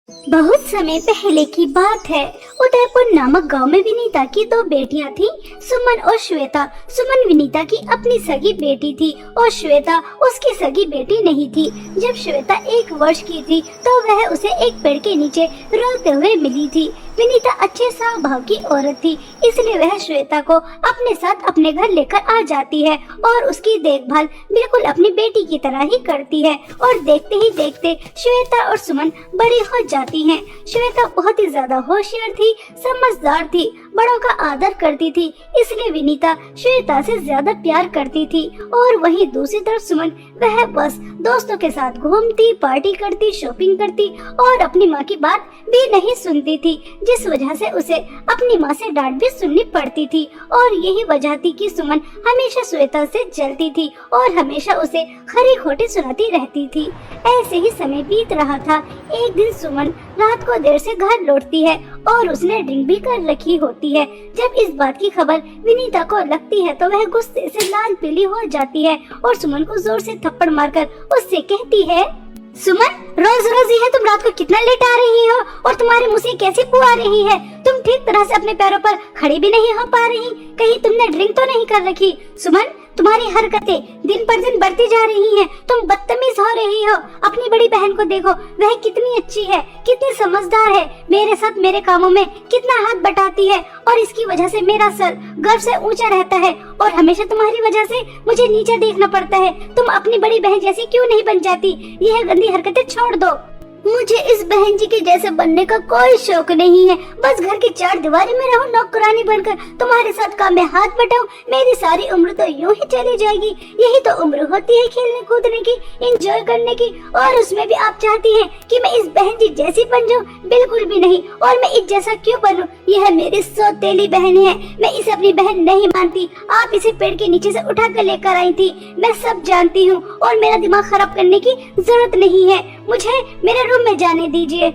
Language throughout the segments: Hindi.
बहुत समय पहले की बात है। उदयपुर नामक गांव में विनीता की दो बेटियां थीं, सुमन और श्वेता। सुमन विनीता की अपनी सगी बेटी थी और श्वेता उसकी सगी बेटी नहीं थी। जब श्वेता 1 वर्ष की थी तो वह उसे एक पेड़ के नीचे रोते हुए मिली थी। विनीता अच्छे स्वभाव की औरत थी, इसलिए वह श्वेता को अपने साथ अपने घर लेकर आ जाती है और उसकी देखभाल बिल्कुल अपनी बेटी की तरह ही करती है। और देखते ही देखते श्वेता और सुमन बड़ी हो जाती हैं। श्वेता बहुत ही ज्यादा होशियार थी, समझदार थी, बड़ों का आदर करती थी, इसलिए विनीता श्वेता से ज्यादा प्यार करती थी। और वहीं दूसरी तरफ सुमन, वह बस दोस्तों के साथ घूमती, पार्टी करती, शॉपिंग करती और अपनी माँ की बात भी नहीं सुनती थी, जिस वजह से उसे अपनी माँ से डांट भी सुननी पड़ती थी। और यही वजह थी कि सुमन हमेशा श्वेता से जलती थी और हमेशा उसे खरी खोटी सुनाती रहती थी। ऐसे ही समय बीत रहा था। एक दिन सुमन रात को देर से घर लौटती है और उसने ड्रिंक भी कर रखी होती है। जब इस बात की खबर विनीता को लगती है तो वह गुस्से से लाल पीली हो जाती है और सुमन को जोर से थप्पड़ मारकर उससे कहती है, सुमन, रोज रोज ये तुम रात को कितना लेट आ रही हो और तुम्हारे मुंह से कैसी बू आ रही है? तुम ठीक तरह से अपने पैरों पर खड़ी भी नहीं हो पा रही, कहीं तुमने ड्रिंक तो नहीं कर रखी? सुमन, तुम्हारी हरकतें दिन पर दिन बढ़ती जा रही हैं, तुम बदतमीज हो रही हो। अपनी बड़ी बहन को देखो, वह कितनी अच्छी है, कितनी समझदार है, मेरे साथ मेरे कामों में कितना हाथ बटाती है और इसकी वजह से मेरा सर गर्व से ऊंचा रहता है और हमेशा तुम्हारी वजह से मुझे नीचे देखना पड़ता है। तुम अपनी बड़ी बहन जैसी क्यों नहीं बन जाती? यह गंदी हरकतें छोड़ दो। मुझे इस बहन जी के जैसे बनने का कोई शौक नहीं है। बस घर की 4 दीवारी में रहूं, नौकरानी बनकर तुम्हारे साथ काम में हाथ बटाऊं। मेरी सारी उम्र तो यूं ही चली जाएगी। यही तो उम्र होती है खेलने कूदने की, एंजॉय करने की, और उसमें भी आप चाहती हैं कि मैं इस बहन जी जैसी बन जाऊं? बिल्कुल भी नहीं। और मैं इस जैसा क्यों बनूं? यह मेरी सौतेली बहन है, मैं इसे अपनी बहन नहीं मानती। आप इसे पेड़ के नीचे से उठा कर लेकर आई थी, मैं सब जानती हूँ और मेरा दिमाग खराब करने की जरूरत नहीं है। मुझे मेरे रूम में जाने दीजिए।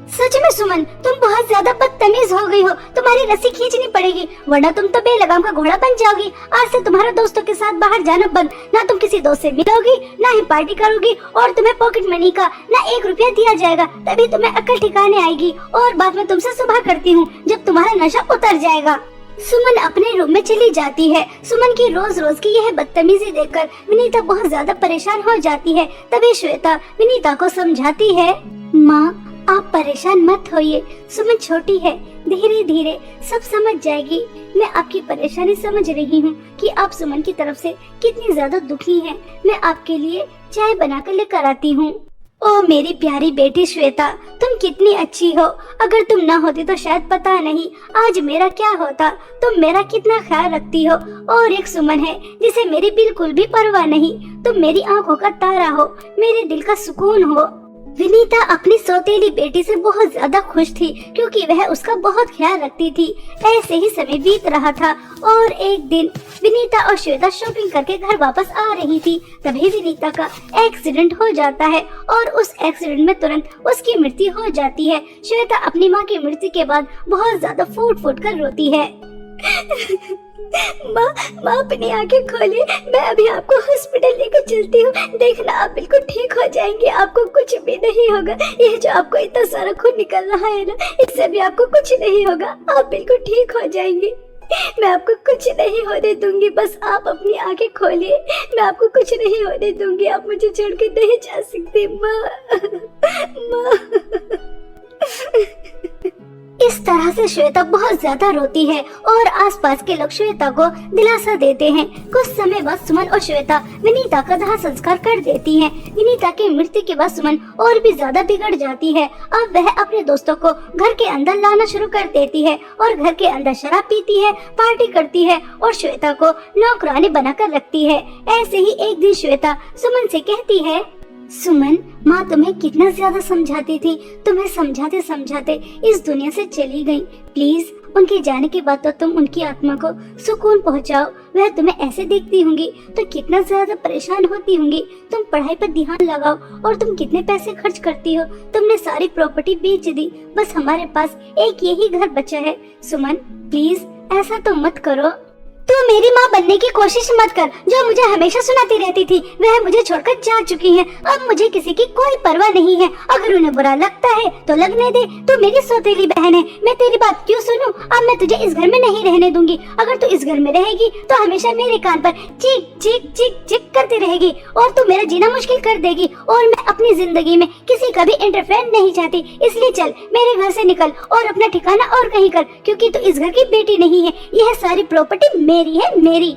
सच में सुमन, तुम बहुत ज्यादा बदतमीज हो गई हो। तुम्हारी रस्सी खींचनी पड़ेगी, वरना तुम तो बेलगाम का घोड़ा बन जाओगी। आज से तुम्हारा दोस्तों के साथ बाहर जाना बंद। ना तुम किसी दोस्त से मिलोगी, ना ही पार्टी करोगी, और तुम्हें पॉकेट मनी का ना 1 रुपया दिया जाएगा। तभी तुम्हें अक्ल ठिकाने आएगी। और बाद में तुमसे सुबह करती हूँ, जब तुम्हारा नशा उतर जाएगा। सुमन अपने रूम में चली जाती है। सुमन की रोज रोज की यह बदतमीजी देखकर विनीता बहुत ज्यादा परेशान हो जाती है। तभी श्वेता विनीता को समझाती है, माँ, आप परेशान मत होइए, सुमन छोटी है, धीरे धीरे सब समझ जाएगी। मैं आपकी परेशानी समझ रही हूँ कि आप सुमन की तरफ से कितनी ज्यादा दुखी हैं। मैं आपके लिए चाय बनाकर लेकर आती हूँ। ओ मेरी प्यारी बेटी श्वेता, तुम कितनी अच्छी हो। अगर तुम ना होती तो शायद पता नहीं आज मेरा क्या होता। तुम मेरा कितना ख्याल रखती हो। और एक सुमन है जिसे मेरी बिल्कुल भी परवाह नहीं। तुम मेरी आंखों का तारा हो, मेरे दिल का सुकून हो। विनीता अपनी सौतेली बेटी से बहुत ज्यादा खुश थी क्योंकि वह उसका बहुत ख्याल रखती थी। ऐसे ही समय बीत रहा था और एक दिन विनीता और श्वेता शॉपिंग करके घर वापस आ रही थी। तभी विनीता का एक्सीडेंट हो जाता है और उस एक्सीडेंट में तुरंत उसकी मृत्यु हो जाती है। श्वेता अपनी माँ की मृत्यु के बाद बहुत ज्यादा फूट फूट कर रोती है। माँ अपनी आंखें खोलिए, मैं अभी आपको हॉस्पिटल लेकर चलती हूँ। देखना आप बिल्कुल ठीक हो जाएंगे, आपको कुछ भी नहीं होगा। ये जो आपको इतना सारा खून निकल रहा है ना, इससे भी आपको कुछ नहीं होगा। आप बिल्कुल ठीक हो जाएंगे, मैं आपको कुछ नहीं होने दूंगी। बस आप अपनी आंखें खोलिए, मैं आपको कुछ नहीं होने दूंगी। आप मुझे छोड़ के नहीं जा सकती माँ। इस तरह से श्वेता बहुत ज्यादा रोती है और आसपास के लोग श्वेता को दिलासा देते हैं। कुछ समय बाद सुमन और श्वेता विनीता का दाह संस्कार कर देती हैं। विनीता की मृत्यु के बाद सुमन और भी ज्यादा बिगड़ जाती है। अब वह अपने दोस्तों को घर के अंदर लाना शुरू कर देती है और घर के अंदर शराब पीती है, पार्टी करती है और श्वेता को नौकरानी बनाकर रखती है। ऐसे ही एक दिन श्वेता सुमन से कहती है, सुमन, माँ तुम्हें कितना ज्यादा समझाती थी, तुम्हें समझाते समझाते इस दुनिया से चली गई। प्लीज उनके जाने के बाद तो तुम उनकी आत्मा को सुकून पहुँचाओ। वह तुम्हें ऐसे देखती होंगी तो कितना ज्यादा परेशान होती होंगी। तुम पढ़ाई पर ध्यान लगाओ। और तुम कितने पैसे खर्च करती हो, तुमने सारी प्रॉपर्टी बेच दी, बस हमारे पास एक यही घर बचा है। सुमन प्लीज ऐसा तो मत करो। तू मेरी माँ बनने की कोशिश मत कर। जो मुझे हमेशा सुनाती रहती थी वह मुझे छोड़कर जा चुकी है। अब मुझे किसी की कोई परवाह नहीं है। अगर उन्हें बुरा लगता है तो लगने दे। तू मेरी सौतेली बहन है, मैं तेरी बात क्यों सुनूं? अब मैं तुझे इस घर में नहीं रहने दूंगी। अगर तू इस घर में रहेगी तो हमेशा मेरे कान पर चीख चीख चीख चीख करती रहेगी और तू मेरा जीना मुश्किल कर देगी। और मैं अपनी जिंदगी में किसी का भी इंटरफेयर नहीं चाहती। इसलिए चल मेरे घर से निकल और अपना ठिकाना और कहीं कर, क्योंकि तू इस घर की बेटी नहीं है। यह सारी प्रॉपर्टी मेरी है, मेरी।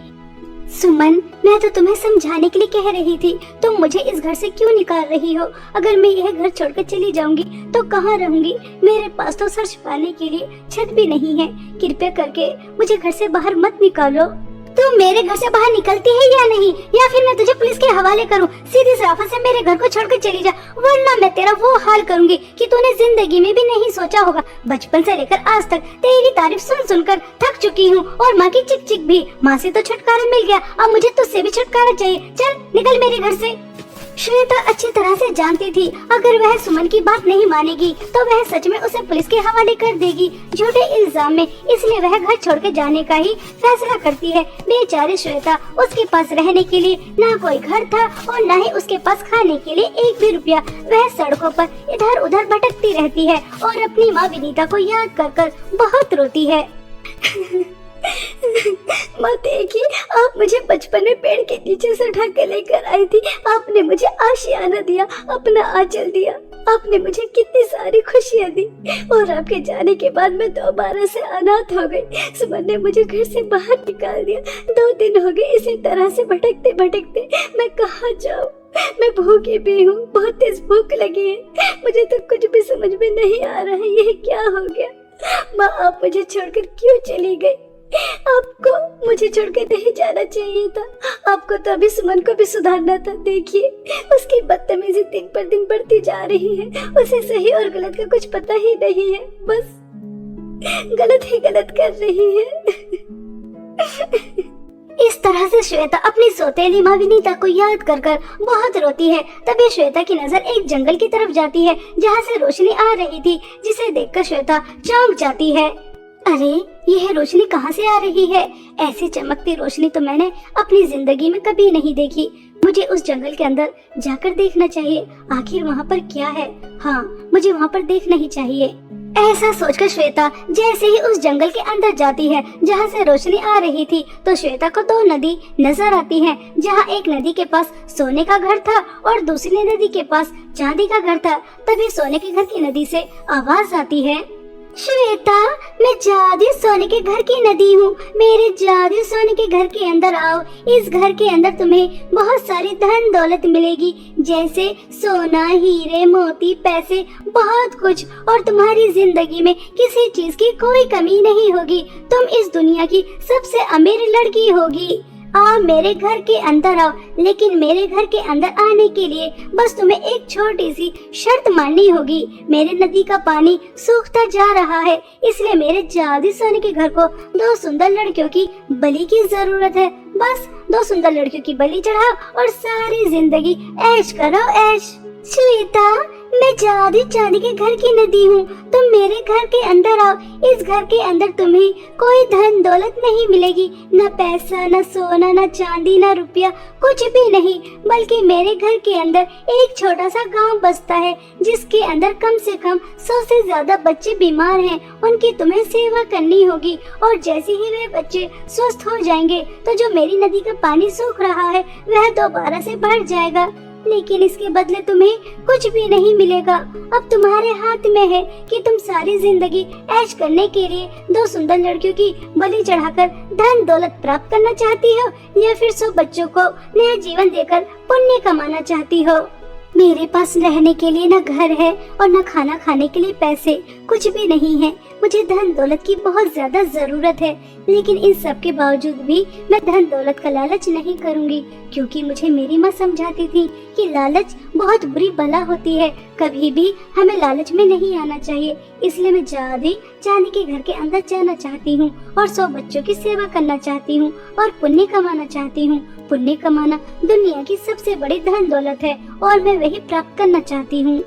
सुमन, मैं तो तुम्हें समझाने के लिए कह रही थी, तुम मुझे इस घर से क्यों निकाल रही हो? अगर मैं यह घर छोड़कर चली जाऊंगी तो कहाँ रहूंगी? मेरे पास तो सर छुपाने के लिए छत भी नहीं है। कृपया करके मुझे घर से बाहर मत निकालो। तू मेरे घर से बाहर निकलती है या नहीं, या फिर मैं तुझे पुलिस के हवाले करूं? सीधी सराफत से मेरे घर को छोड़कर चली जा, वरना मैं तेरा वो हाल करूंगी कि तूने जिंदगी में भी नहीं सोचा होगा। बचपन से लेकर आज तक तेरी तारीफ सुन सुनकर थक चुकी हूँ, और माँ की चिक चिक भी। माँ से तो छुटकारा मिल गया, अब मुझे तुझसे भी छुटकारा चाहिए। चल निकल मेरे घर से। श्वेता अच्छी तरह से जानती थी अगर वह सुमन की बात नहीं मानेगी तो वह सच में उसे पुलिस के हवाले कर देगी झूठे इल्जाम में। इसलिए वह घर छोड़ के जाने का ही फैसला करती है। बेचारी श्वेता, उसके पास रहने के लिए ना कोई घर था और ना ही उसके पास खाने के लिए एक भी रुपया। वह सड़कों पर इधर उधर भटकती रहती है और अपनी माँ विनीता को याद कर कर बहुत रोती है। माँ देखिए, आप मुझे बचपन में पेड़ के नीचे से उठा के लेकर आई थी। आपने मुझे आशियाना दिया, अपना आंचल दिया। आपने मुझे कितनी सारी खुशियाँ दी, और आपके जाने के बाद मैं दोबारा से अनाथ हो गई। सुमन ने मुझे घर से बाहर निकाल दिया। 2 दिन हो गए इसी तरह से भटकते भटकते। मैं कहाँ जाऊँ? मैं भूखी भी हूँ, बहुत तेज भूख लगी है। मुझे तो कुछ भी समझ में नहीं आ रहा है, ये क्या हो गया? माँ, आप मुझे छोड़कर क्यों चली गई? आपको मुझे छोड़कर नहीं जाना चाहिए था। आपको तो अभी सुमन को भी सुधारना था। देखिए, उसकी बदतमीजी दिन पर दिन बढ़ती जा रही है। उसे सही और गलत का कुछ पता ही नहीं है, बस गलत ही गलत कर रही है। इस तरह से श्वेता अपनी सौतेली माँ विनीता को याद कर कर बहुत रोती है। तभी श्वेता की नजर एक जंगल की तरफ जाती है जहाँ से रोशनी आ रही थी, जिसे देखकर श्वेता चौंक जाती है। अरे, यह रोशनी कहाँ से आ रही है? ऐसी चमकती रोशनी तो मैंने अपनी जिंदगी में कभी नहीं देखी। मुझे उस जंगल के अंदर जाकर देखना चाहिए, आखिर वहाँ पर क्या है। हाँ, मुझे वहाँ पर देखना ही चाहिए। ऐसा सोचकर श्वेता जैसे ही उस जंगल के अंदर जाती है जहाँ से रोशनी आ रही थी, तो श्वेता को 2 नदी नजर आती हैं, जहाँ एक नदी के पास सोने का घर था और दूसरी नदी के पास चांदी का घर था। तभी सोने के घर की नदी से आवाज आती है, श्वेता, मैं जादू सोने के घर की नदी हूँ। मेरे जादू सोने के घर के अंदर आओ। इस घर के अंदर तुम्हें बहुत सारी धन दौलत मिलेगी, जैसे सोना, हीरे, मोती, पैसे, बहुत कुछ। और तुम्हारी जिंदगी में किसी चीज की कोई कमी नहीं होगी। तुम इस दुनिया की सबसे अमीर लड़की होगी। आओ मेरे घर के अंदर आओ, लेकिन मेरे घर के अंदर आने के लिए बस तुम्हें एक छोटी सी शर्त माननी होगी। मेरे नदी का पानी सूखता जा रहा है, इसलिए मेरे जादू सोने के घर को 2 सुंदर लड़कियों की बलि की जरूरत है। बस 2 सुंदर लड़कियों की बलि चढ़ाओ और सारी जिंदगी ऐश करो, ऐश। श्वेता, मैं जादू चांदी के घर की नदी हूँ। तुम मेरे घर के अंदर आओ। इस घर के अंदर तुम्हें कोई धन दौलत नहीं मिलेगी, न पैसा, न सोना, न चांदी, न रुपया, कुछ भी नहीं। बल्कि मेरे घर के अंदर एक छोटा सा गांव बसता है, जिसके अंदर कम से कम 100 से ज्यादा बच्चे बीमार हैं। उनकी तुम्हें सेवा करनी होगी, और जैसे ही वे बच्चे स्वस्थ हो जाएंगे तो जो मेरी नदी का पानी सूख रहा है वह दोबारा से बढ़ जाएगा। लेकिन इसके बदले तुम्हें कुछ भी नहीं मिलेगा। अब तुम्हारे हाथ में है कि तुम सारी जिंदगी ऐश करने के लिए 2 सुंदर लड़कियों की बलि चढ़ाकर धन दौलत प्राप्त करना चाहती हो, या फिर 100 बच्चों को नया जीवन देकर पुण्य कमाना चाहती हो। मेरे पास रहने के लिए न घर है और न खाना खाने के लिए पैसे, कुछ भी नहीं है। मुझे धन दौलत की बहुत ज्यादा जरूरत है, लेकिन इन सब के बावजूद भी मैं धन दौलत का लालच नहीं करूंगी, क्योंकि मुझे मेरी माँ समझाती थी कि लालच बहुत बुरी बला होती है। कभी भी हमें लालच में नहीं आना चाहिए। इसलिए मैं जादू चांदी के घर के अंदर जाना चाहती हूँ और 100 बच्चों की सेवा करना चाहती हूँ और पुण्य कमाना चाहती हूँ। पुण्य कमाना दुनिया की सबसे बड़ी धन दौलत है और मैं वही प्राप्त करना चाहती हूँ।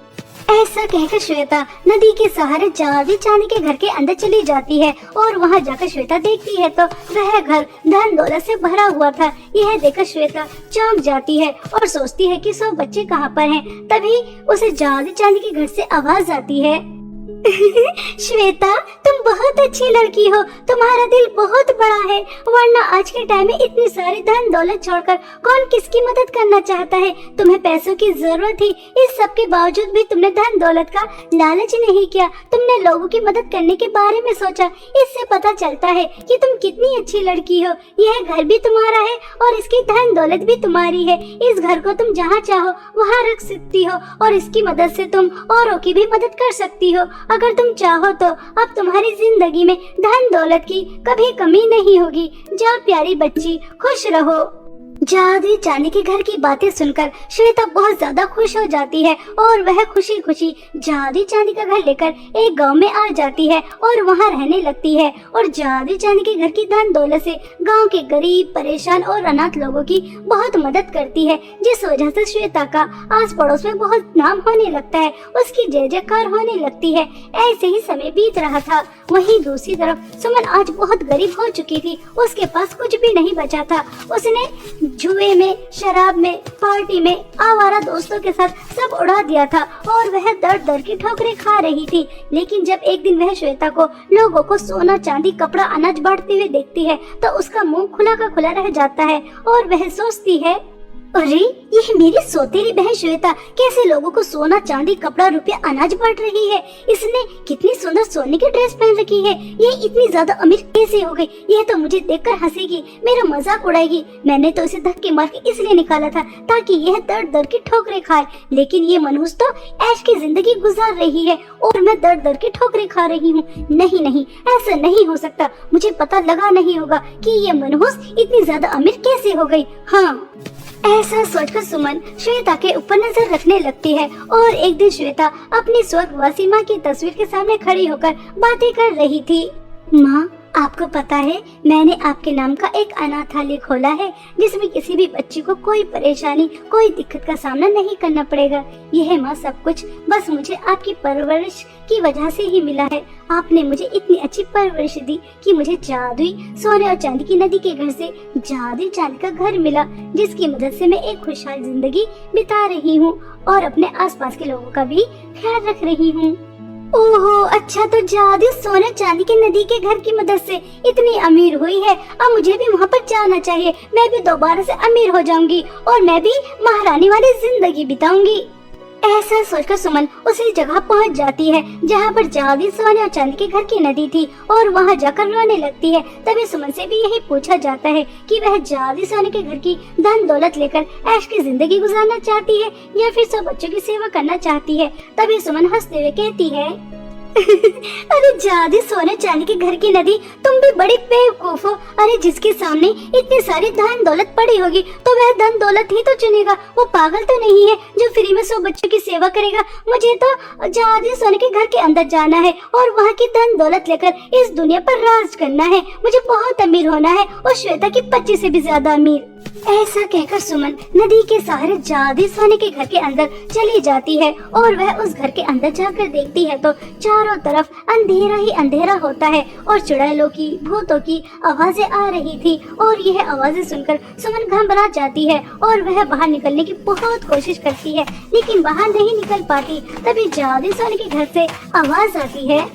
ऐसा कहकर श्वेता नदी के सहारे जादू चांदी के घर के अंदर चली जाती है और वहां जाकर श्वेता देखती है तो वह घर धन दौलत से भरा हुआ था। यह देखकर श्वेता चौंक जाती है और सोचती है कि सब बच्चे कहाँ पर हैं। तभी उसे जादू चांदी के घर से आवाज आती है, श्वेता तुम बहुत अच्छी लड़की हो, तुम्हारा दिल बहुत बड़ा है, वरना आज के टाइम में इतनी सारी धन दौलत छोड़कर कौन किसकी मदद करना चाहता है। तुम्हें पैसों की जरूरत थी, इस सब के बावजूद भी तुमने धन दौलत का लालच नहीं किया, तुमने लोगों की मदद करने के बारे में सोचा। इससे पता चलता है कि तुम कितनी अच्छी लड़की हो। यह घर भी तुम्हारा है और इसकी धन दौलत भी तुम्हारी है। इस घर को तुम जहाँ चाहो वहाँ रख सकती हो और इसकी मदद से तुम औरों की भी मदद कर सकती हो। अगर तुम चाहो तो अब तुम्हारी जिंदगी में धन दौलत की कभी कमी नहीं होगी। जाओ प्यारी बच्ची, खुश रहो। जादू चांदी के घर की बातें सुनकर श्वेता बहुत ज्यादा खुश हो जाती है और वह खुशी खुशी जादू चांदी का घर लेकर एक गांव में आ जाती है और वहां रहने लगती है और जादू चांदी के घर की धन दौलत से गांव के गरीब, परेशान और अनाथ लोगों की बहुत मदद करती है, जिस वजह से श्वेता का आस पड़ोस में बहुत नाम होने लगता है, उसकी जय जयकार होने लगती है। ऐसे ही समय बीत रहा था। वहीं दूसरी तरफ सुमन आज बहुत गरीब हो चुकी थी, उसके पास कुछ भी नहीं बचा था। उसने जुए में, शराब में, पार्टी में, आवारा दोस्तों के साथ सब उड़ा दिया था और वह दर दर की ठोकरें खा रही थी। लेकिन जब एक दिन वह श्वेता को लोगों को सोना, चांदी, कपड़ा, अनाज बांटते हुए देखती है तो उसका मुंह खुला का खुला रह जाता है और वह सोचती है, अरे यह मेरी सौतेली बहन श्वेता कैसे लोगों को सोना, चांदी, कपड़ा, रुपया, अनाज बांट रही है। इसने कितनी सुंदर सोने की ड्रेस पहन रखी है। यह इतनी ज्यादा अमीर कैसे हो गई। यह तो मुझे देखकर हंसेगी, मेरा मजाक उड़ाएगी। मैंने तो इसे धक्के मार के इसलिए निकाला था ताकि यह दर दर की ठोकरें खाए, लेकिन ये मनहूस तो ऐश की जिंदगी गुजार रही है और मैं दर दर की ठोकरें खा रही हूँ। नहीं नहीं, ऐसा नहीं हो सकता। मुझे पता लगा नहीं होगा कि ये मनहूस इतनी ज्यादा अमीर कैसे हो गई। हाँ, ऐसा सोचकर सुमन श्वेता के ऊपर नजर रखने लगती है और एक दिन श्वेता अपनी स्वर्गवासी माँ की तस्वीर के सामने खड़ी होकर बातें कर रही थी। माँ, आपको पता है मैंने आपके नाम का एक अनाथालय खोला है जिसमें किसी भी बच्ची को कोई परेशानी, कोई दिक्कत का सामना नहीं करना पड़ेगा। यह माँ सब कुछ बस मुझे आपकी परवरिश की वजह से ही मिला है। आपने मुझे इतनी अच्छी परवरिश दी कि मुझे जादुई सोने और चांदी की नदी के घर से जादुई चांदी का घर मिला, जिसकी मदद से मैं एक खुशहाल जिंदगी बिता रही हूँ और अपने आसपास के लोगों का भी ख्याल रख रही हूँ। ओहो, अच्छा, तो जादू सोने चांदी की नदी के घर की मदद से इतनी अमीर हुई है। अब मुझे भी वहाँ पर जाना चाहिए। मैं भी दोबारा से अमीर हो जाऊंगी और मैं भी महारानी वाली जिंदगी बिताऊंगी। ऐसा सोचकर सुमन उसी जगह पहुंच जाती है जहां पर जादू सोने और चांदी के घर की नदी थी और वहां जाकर रोने लगती है। तभी सुमन से भी यही पूछा जाता है कि वह जादू सोने के घर की धन दौलत लेकर ऐश की जिंदगी गुजारना चाहती है या फिर सब बच्चों की सेवा करना चाहती है। तभी सुमन हंसते हुए कहती है, अरे जादू सोने चांदी के घर की नदी, तुम भी बड़ी बेवकूफ हो। अरे जिसके सामने इतनी सारी धन दौलत पड़ी होगी तो वह धन दौलत ही तो चुनेगा। वो पागल तो नहीं है जो फ्री में 100 बच्चों की सेवा करेगा। मुझे तो जादू सोने के घर के अंदर जाना है और वहाँ की धन दौलत लेकर इस दुनिया पर राज करना है। मुझे बहुत अमीर होना है और श्वेता की 25 से भी ज्यादा अमीर। ऐसा कहकर सुमन नदी के सहारे जादू सोने के घर के अंदर चली जाती है और वह उस घर के अंदर जाकर देखती है तो चारों तरफ अंधेरा ही अंधेरा होता है और चुड़ैलों की, भूतों की आवाजें आ रही थी और यह आवाजें सुनकर सुमन घबरा जाती है और वह बाहर निकलने की बहुत कोशिश करती है लेकिन बाहर नहीं निकल पाती। तभी जादू सोने के घर से आवाज आती है,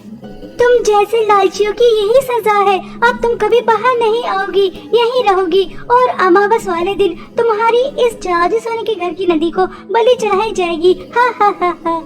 तुम जैसे लालचियों की यही सजा है। अब तुम कभी बाहर नहीं आओगी, यहीं रहोगी और अमावस वाले दिन तुम्हारी इस जादू सोने के घर की नदी को बलि चढ़ाई जाएगी। हा हा हा हा।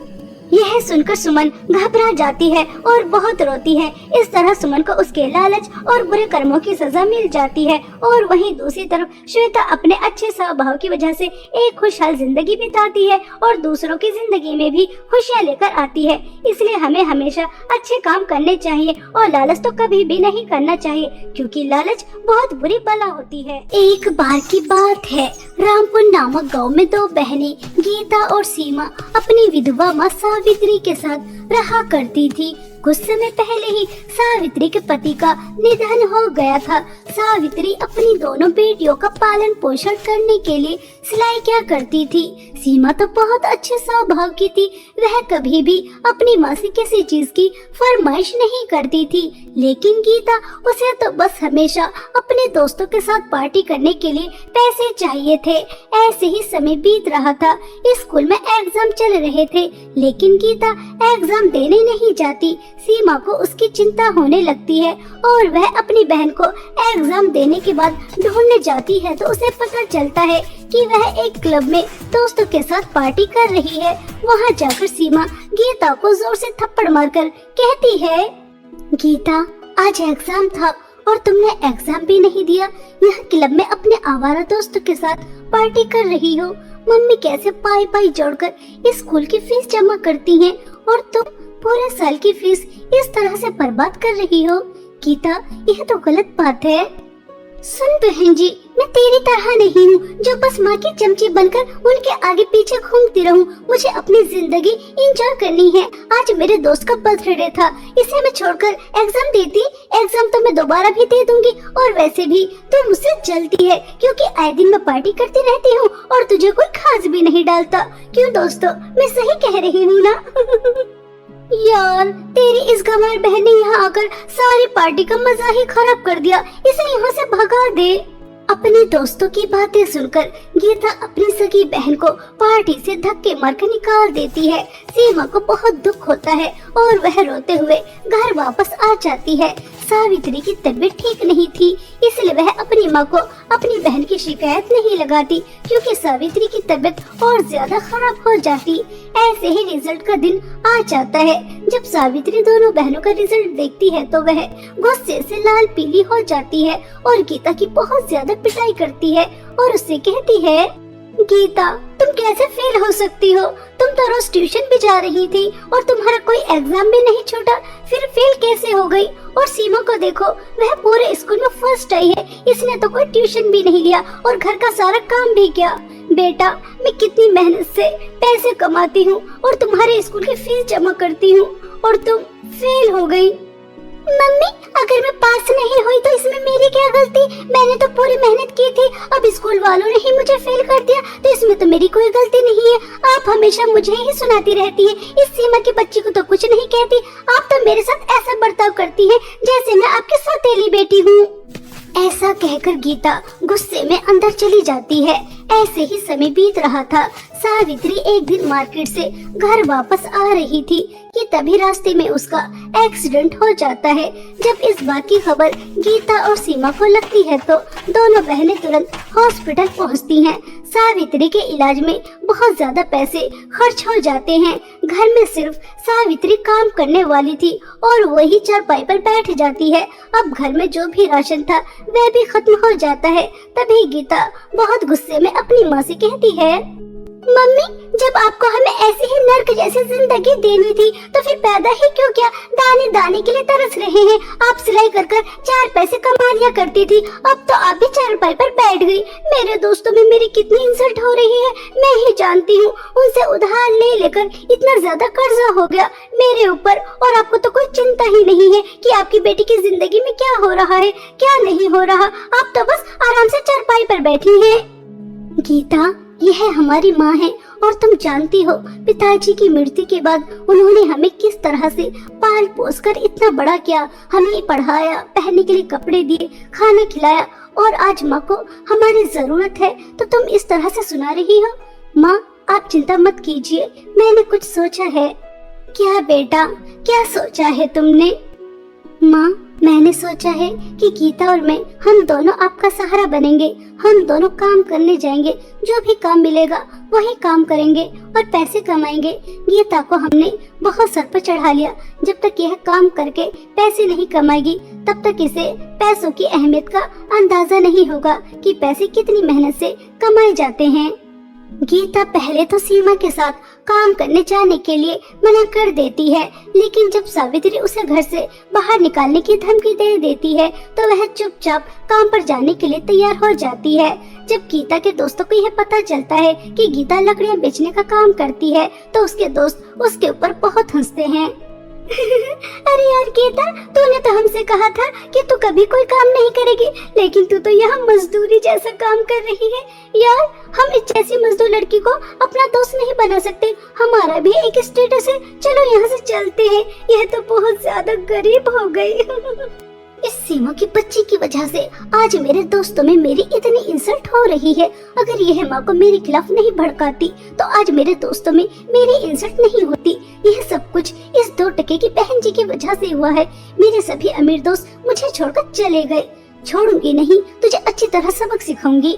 यह सुनकर सुमन घबरा जाती है और बहुत रोती है। इस तरह सुमन को उसके लालच और बुरे कर्मों की सजा मिल जाती है और वहीं दूसरी तरफ श्वेता अपने अच्छे स्वभाव की वजह से एक खुशहाल जिंदगी बिताती है और दूसरों की जिंदगी में भी खुशियाँ लेकर आती है। इसलिए हमें हमेशा अच्छे काम करने चाहिए और लालच तो कभी भी नहीं करना चाहिए, क्योंकि लालच बहुत बुरी बला होती है। एक बार की बात है, रामपुर नामक गाँव में 2 बहनें गीता और सीमा अपनी विधवा माँ सावित्री के साथ रहा करती थी। कुछ समय पहले ही सावित्री के पति का निधन हो गया था। सावित्री अपनी दोनों बेटियों का पालन पोषण करने के लिए सिलाई क्या करती थी। सीमा तो बहुत अच्छे स्वभाव की थी, वह कभी भी अपनी माँ से किसी चीज की फरमाइश नहीं करती थी। लेकिन गीता, उसे तो बस हमेशा अपने दोस्तों के साथ पार्टी करने के लिए पैसे चाहिए थे। ऐसे ही समय बीत रहा था, स्कूल में एग्जाम चल रहे थे, लेकिन गीता एग्जाम देने नहीं जाती। सीमा को उसकी चिंता होने लगती है और वह अपनी बहन को एग्जाम देने के बाद ढूंढने जाती है तो उसे पता चलता है कि वह एक क्लब में दोस्तों के साथ पार्टी कर रही है। वहां जाकर सीमा गीता को जोर से थप्पड़ मारकर कहती है, गीता, आज एग्जाम था और तुमने एग्जाम भी नहीं दिया, यहाँ क्लब में अपने आवारा दोस्तों के साथ पार्टी कर रही हो। मम्मी कैसे पाई पाई जोड़कर स्कूल की फीस जमा करती हैं और तुम पूरे साल की फीस इस तरह से बर्बाद कर रही हो। गीता, यह तो गलत बात है। सुन बहन जी, मैं तेरी तरह नहीं हूँ जो बस माँ की चमची बनकर उनके आगे पीछे घूमती रहूं। मुझे अपनी जिंदगी एंजॉय करनी है। आज मेरे दोस्त का बर्थडे था, इसे मैं छोड़कर एग्जाम देती। एग्जाम तो मैं दोबारा भी दे दूंगी और वैसे भी तू मुझसे जलती है क्योंकि आए दिन मैं पार्टी करती रहती हूँ और तुझे कोई खास भी नहीं डालता। क्यों दोस्तों, मैं सही कह रही हूँ ना? यार, तेरी इस गंवार बहन ने यहाँ आकर सारी पार्टी का मजा ही खराब कर दिया। इसे यहाँ से भगा दे। अपने दोस्तों की बातें सुनकर गीता अपनी सगी बहन को पार्टी से धक्के मारकर निकाल देती है। सीमा को बहुत दुख होता है और वह रोते हुए घर वापस आ जाती है। सावित्री की तबीयत ठीक नहीं थी, इसलिए वह अपनी माँ को अपनी बहन की शिकायत नहीं लगाती क्योंकि सावित्री की तबीयत और ज्यादा खराब हो जाती। ऐसे ही रिजल्ट का दिन आ जाता है। जब सावित्री दोनों बहनों का रिजल्ट देखती है तो वह गुस्से से लाल पीली हो जाती है और गीता की बहुत ज्यादा पिटाई करती है और उससे कहती है, गीता, तुम कैसे फेल हो सकती हो? तुम तो रोज ट्यूशन भी जा रही थी और तुम्हारा कोई एग्जाम भी नहीं छूटा, फिर फेल कैसे हो गई? और सीमा को देखो, वह पूरे स्कूल में फर्स्ट आई है, इसने तो कोई ट्यूशन भी नहीं लिया और घर का सारा काम भी किया। बेटा, मैं कितनी मेहनत से पैसे कमाती हूँ और तुम्हारे स्कूल की फीस जमा करती हूँ और तुम फेल हो गई। मम्मी, अगर मैं पास नहीं हुई तो इसमें मेरी क्या गलती? मैंने तो पूरी मेहनत की थी। अब स्कूल वालों ने ही मुझे फेल कर दिया तो इसमें तो मेरी कोई गलती नहीं है। आप हमेशा मुझे ही सुनाती रहती है। इस सीमा की बच्ची को तो कुछ नहीं कहती। आप तो मेरे साथ ऐसा बर्ताव करती है जैसे मैं आपकी सौतेली बेटी हूँ। ऐसा कहकर गीता गुस्से में अंदर चली जाती है। ऐसे ही समय बीत रहा था। सावित्री एक दिन मार्केट से घर वापस आ रही थी कि तभी रास्ते में उसका एक्सीडेंट हो जाता है। जब इस बात की खबर गीता और सीमा को लगती है तो दोनों बहनें तुरंत हॉस्पिटल पहुंचती हैं। सावित्री के इलाज में बहुत ज्यादा पैसे खर्च हो जाते हैं। घर में सिर्फ सावित्री काम करने वाली थी और वही चारपाई पर बैठ जाती है। अब घर में जो भी राशन था वह भी खत्म हो जाता है। तभी गीता बहुत गुस्से में अपनी माँ से कहती है, मम्मी, जब आपको हमें ऐसी ही नर्क जैसी जिंदगी देनी थी तो फिर पैदा ही क्यों किया? दाने दाने के लिए तरस रहे हैं। आप सिलाई कर कर 4 पैसे कमा लिया करती थी, अब तो आप भी चारपाई पर बैठ गई। मेरे दोस्तों में मेरी कितनी इंसल्ट हो रही है मैं ही जानती हूँ। उनसे उधार ले लेकर इतना ज्यादा कर्जा हो गया मेरे ऊपर और आपको तो कोई चिंता ही नहीं है कि आपकी बेटी की जिंदगी में क्या हो रहा है क्या नहीं हो रहा। आप तो बस आराम से चारपाई पर बैठी है। गीता, यह हमारी माँ है और तुम जानती हो पिताजी की मृत्यु के बाद उन्होंने हमें किस तरह से पाल पोस कर इतना बड़ा किया। हमें पढ़ाया, पहनने के लिए कपड़े दिए, खाना खिलाया और आज माँ को हमारी जरूरत है तो तुम इस तरह से सुना रही हो। माँ, आप चिंता मत कीजिए, मैंने कुछ सोचा है। क्या बेटा, क्या सोचा है तुमने? माँ, मैंने सोचा है कि गीता और मैं हम दोनों आपका सहारा बनेंगे। हम दोनों काम करने जाएंगे, जो भी काम मिलेगा वही काम करेंगे और पैसे कमाएंगे। गीता को हमने बहुत सर पर चढ़ा लिया। जब तक यह काम करके पैसे नहीं कमाएगी तब तक इसे पैसों की अहमियत का अंदाजा नहीं होगा कि पैसे कितनी मेहनत से कमाए जाते हैं। गीता पहले तो सीमा के साथ काम करने जाने के लिए मना कर देती है, लेकिन जब सावित्री उसे घर से बाहर निकालने की धमकी दे देती है तो वह चुपचाप काम पर जाने के लिए तैयार हो जाती है। जब गीता के दोस्तों को यह पता चलता है कि गीता लकड़ियां बेचने का काम करती है तो उसके दोस्त उसके ऊपर बहुत हंसते हैं। अरे यार गीता, तूने तो हमसे कहा था कि तू कभी कोई काम नहीं करेगी, लेकिन तू तो यहाँ मजदूरी जैसा काम कर रही है। यार हम इस जैसी मजदूर लड़की को अपना दोस्त नहीं बना सकते, हमारा भी एक स्टेटस है। चलो यहाँ से चलते हैं, यह तो बहुत ज्यादा गरीब हो गई। इस सीमा की बच्ची की वजह से आज मेरे दोस्तों में मेरी इतनी इंसल्ट हो रही है। अगर यह माँ को मेरे खिलाफ नहीं भड़काती तो आज मेरे दोस्तों में मेरी इंसल्ट नहीं होती। यह सब कुछ इस 2 टके की बहन जी की वजह से हुआ है। मेरे सभी अमीर दोस्त मुझे छोड़कर चले गए। छोड़ूंगी नहीं, तुझे अच्छी तरह सबक सिखाऊंगी।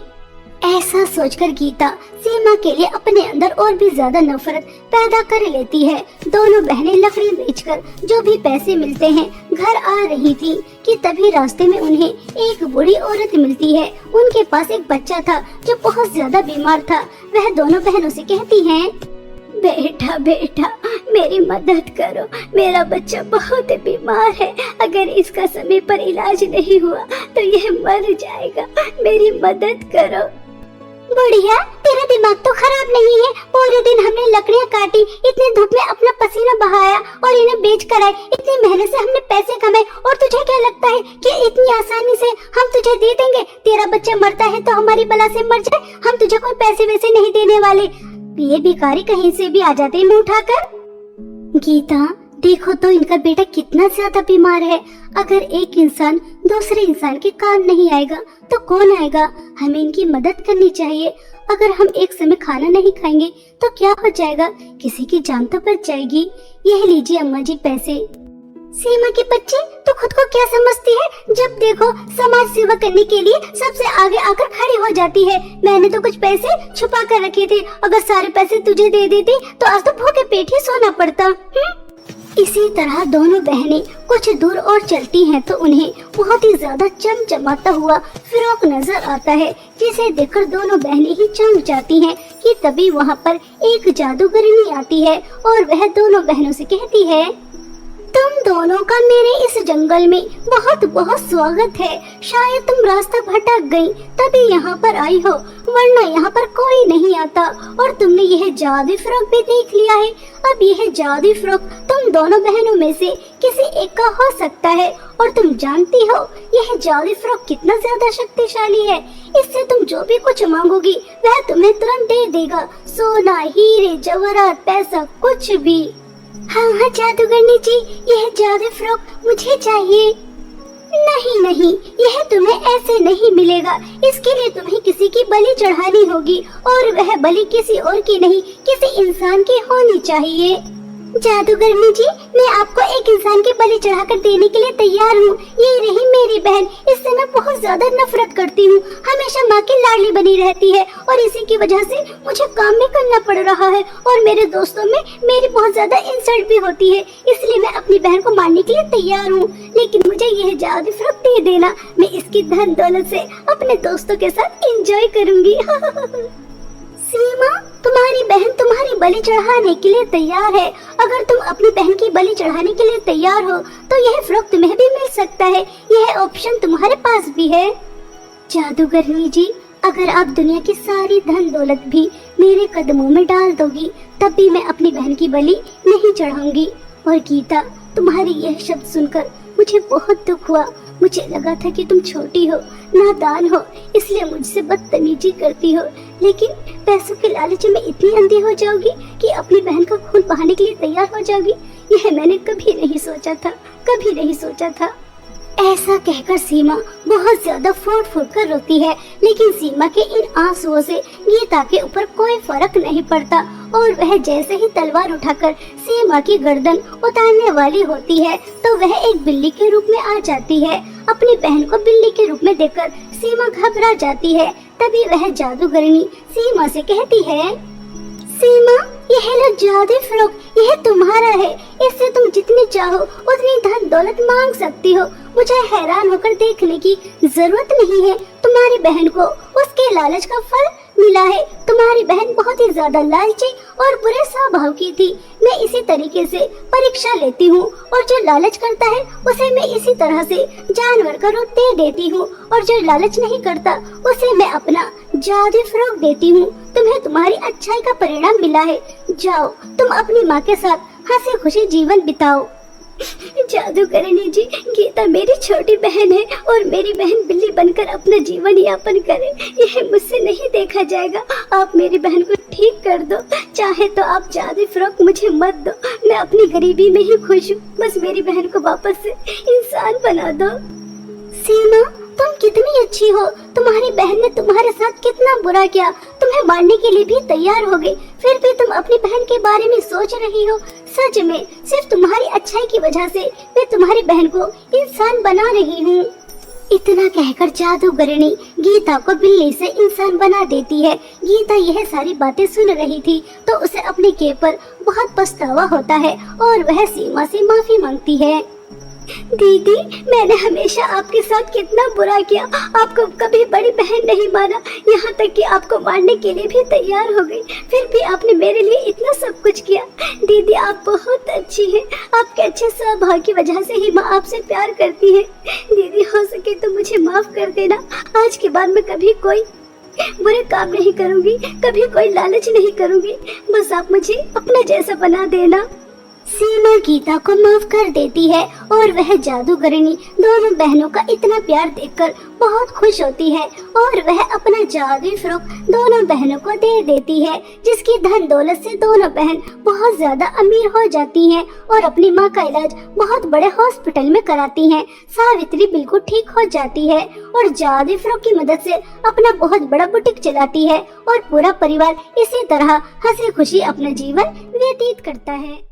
ऐसा सोचकर गीता सीमा के लिए अपने अंदर और भी ज्यादा नफरत पैदा कर लेती है। दोनों बहनें लकड़ी बेचकर जो भी पैसे मिलते हैं घर आ रही थी कि तभी रास्ते में उन्हें एक बूढ़ी औरत मिलती है। उनके पास एक बच्चा था जो बहुत ज्यादा बीमार था। वह दोनों बहनों से कहती हैं, बेटा बेटा मेरी मदद करो, मेरा बच्चा बहुत बीमार है। अगर इसका समय पर इलाज नहीं हुआ तो यह मर जाएगा, मेरी मदद करो। बढ़िया, तेरा दिमाग तो खराब नहीं है। पूरे दिन हमने लकड़ियाँ काटी, इतनी धूप में अपना पसीना बहाया और इन्हें बेच कर आए। इतनी मेहनत से हमने पैसे कमाए और तुझे क्या लगता है कि इतनी आसानी से हम तुझे दे देंगे? तेरा बच्चा मरता है तो हमारी बला से मर जाए, हम तुझे कोई पैसे वैसे नहीं देने वाले। ये भिखारी कहीं से भी आ जाते हैं मुंह उठाकर। गीता देखो तो इनका बेटा कितना ज्यादा बीमार है। अगर एक इंसान दूसरे इंसान के काम नहीं आएगा तो कौन आएगा? हमें इनकी मदद करनी चाहिए। अगर हम एक समय खाना नहीं खाएंगे तो क्या हो जाएगा? किसी की जान तो बच जाएगी। यह लीजिए अम्मा जी पैसे। सीमा की बच्ची, तो खुद को क्या समझती है? जब देखो समाज सेवा करने के लिए सबसे आगे आकर खड़ी हो जाती है। मैंने तो कुछ पैसे छुपा कर रखे थे, अगर सारे पैसे तुझे दे देती तो आज तो भूखे पेट ही सोना पड़ता। इसी तरह दोनों बहनें कुछ दूर और चलती हैं तो उन्हें बहुत ही ज्यादा चमचमाता हुआ फ्रॉक नजर आता है, जिसे देखकर दोनों बहनें ही चौंक जाती हैं कि तभी वहां पर एक जादूगरनी आती है और वह दोनों बहनों से कहती है, तुम दोनों का मेरे इस जंगल में बहुत बहुत स्वागत है। शायद तुम रास्ता भटक गई तभी यहाँ पर आई हो, वरना यहाँ पर कोई नहीं आता। और तुमने यह जादू फ्रॉक भी देख लिया है। अब यह जादू फ्रॉक तुम दोनों बहनों में से किसी एक का हो सकता है। और तुम जानती हो यह जादू फ्रॉक कितना ज्यादा शक्तिशाली है। इससे तुम जो भी कुछ मांगोगी वह तुम्हें तुरंत दे देगा, सोना, हीरे, जवाहरात, पैसा, कुछ भी। हाँ जादूगरनी जी, यह जादू फ्रॉक मुझे चाहिए। नहीं नहीं, यह तुम्हें ऐसे नहीं मिलेगा। इसके लिए तुम्हें किसी की बलि चढ़ानी होगी और वह बलि किसी और की नहीं, किसी इंसान की होनी चाहिए। जादूगरनी जी, मैं आपको एक इंसान की बलि चढ़ाकर देने के लिए तैयार हूँ। ये रही मेरी बहन, इससे मैं बहुत ज्यादा नफरत करती हूँ। हमेशा माँ की लाडली बनी रहती है और इसी की वजह से मुझे काम भी करना पड़ रहा है और मेरे दोस्तों में मेरी बहुत ज्यादा इंसल्ट भी होती है। इसलिए मैं अपनी बहन को मारने के लिए तैयार हूँ, लेकिन मुझे यह जादू फ्रॉक दे देना। मैं इसकी धन दौलत से अपने दोस्तों के साथ एंजॉय करूँगी। सीमा, तुम्हारी बहन तुम्हारी बलि चढ़ाने के लिए तैयार है। अगर तुम अपनी बहन की बलि चढ़ाने के लिए तैयार हो तो यह फ्रॉक तुम्हें भी मिल सकता है। यह ऑप्शन तुम्हारे पास भी है। जादूगरनी जी, अगर आप दुनिया की सारी धन दौलत भी मेरे कदमों में डाल दोगी तब भी मैं अपनी बहन की बलि नहीं चढ़ाऊंगी। और गीता, तुम्हारे यह शब्द सुनकर मुझे बहुत दुख हुआ। मुझे लगा था कि तुम छोटी हो, नादान हो, इसलिए मुझसे बदतमीजी करती हो, लेकिन पैसों के लालच में इतनी अंधी हो जाओगी कि अपनी बहन का खून बहाने के लिए तैयार हो जाओगी। यह मैंने कभी नहीं सोचा था, कभी नहीं सोचा था। ऐसा कहकर सीमा बहुत ज्यादा फूट फूट कर रोती है, लेकिन सीमा के इन आंसुओं से गीता के ऊपर कोई फर्क नहीं पड़ता और वह जैसे ही तलवार उठाकर सीमा की गर्दन उतारने वाली होती है तो वह एक बिल्ली के रूप में आ जाती है। अपनी बहन को बिल्ली के रूप में देखकर सीमा घबरा जाती है। तभी वह जादूगरनी सीमा से कहती है, सीमा, यह लो जादू फ्रॉक, यह तुम्हारा है। इससे तुम जितनी चाहो उतनी धन दौलत मांग सकती हो। मुझे हैरान होकर देखने की जरूरत नहीं है। तुम्हारी बहन को उसके लालच का फल मिला है। तुम्हारी बहन बहुत ही ज्यादा लालची और बुरे स्वभाव की थी। मैं इसी तरीके से परीक्षा लेती हूँ और जो लालच करता है उसे मैं इसी तरह से जानवर का रूप दे देती हूँ और जो लालच नहीं करता उसे मैं अपना जादू फ्रॉक देती हूँ। तुम्हें तुम्हारी अच्छाई का परिणाम मिला है। जाओ, तुम अपनी माँ के साथ हंसी खुशी जीवन बिताओ। जादूगरनी जी, गीता मेरी छोटी बहन है और मेरी बहन बिल्ली बनकर अपना जीवन यापन करे, यह मुझसे नहीं देखा जाएगा। आप मेरी बहन को ठीक कर दो, चाहे तो आप जादू फ्रॉक मुझे मत दो, मैं अपनी गरीबी में ही खुश हूँ। बस मेरी बहन को वापस से इंसान बना दो। सीमा, तुम कितनी अच्छी हो, तुम्हारी बहन ने तुम्हारे साथ कितना बुरा किया, तुम्हें मारने के लिए भी तैयार हो गई, फिर भी तुम अपनी बहन के बारे में सोच रही हो। सच में सिर्फ तुम्हारी अच्छाई की वजह से मैं तुम्हारी बहन को इंसान बना रही हूँ। इतना कहकर जादूगरनी गीता को बिल्ली से इंसान बना देती है। गीता यह सारी बातें सुन रही थी तो उसे अपने के पर बहुत पछतावा होता है और वह सीमा से माफी मांगती है। दीदी, मैंने हमेशा आपके साथ कितना बुरा किया, आपको कभी बड़ी बहन नहीं माना, यहाँ तक कि आपको मारने के लिए भी तैयार हो गई, फिर भी आपने मेरे लिए इतना सब कुछ किया। दीदी, आप बहुत अच्छी हैं, आपके अच्छे स्वभाव की वजह से ही माँ आपसे प्यार करती है। दीदी, हो सके तो मुझे माफ कर देना, आज के बाद मैं कभी कोई बुरे काम नहीं करूँगी, कभी कोई लालच नहीं करूँगी, बस आप मुझे अपना जैसा बना देना। सीमा गीता को माफ कर देती है और वह जादूगरनी दोनों बहनों का इतना प्यार देखकर बहुत खुश होती है और वह अपना जादुई फ्रॉक दोनों बहनों को दे देती है, जिसकी धन दौलत से दोनों बहन बहुत ज्यादा अमीर हो जाती हैं और अपनी माँ का इलाज बहुत बड़े हॉस्पिटल में कराती हैं। सावित्री बिल्कुल ठीक हो जाती है और जादुई फ्रॉक की मदद से अपना बहुत बड़ा बुटीक चलाती है और पूरा परिवार इसी तरह हंसी खुशी अपना जीवन व्यतीत करता है।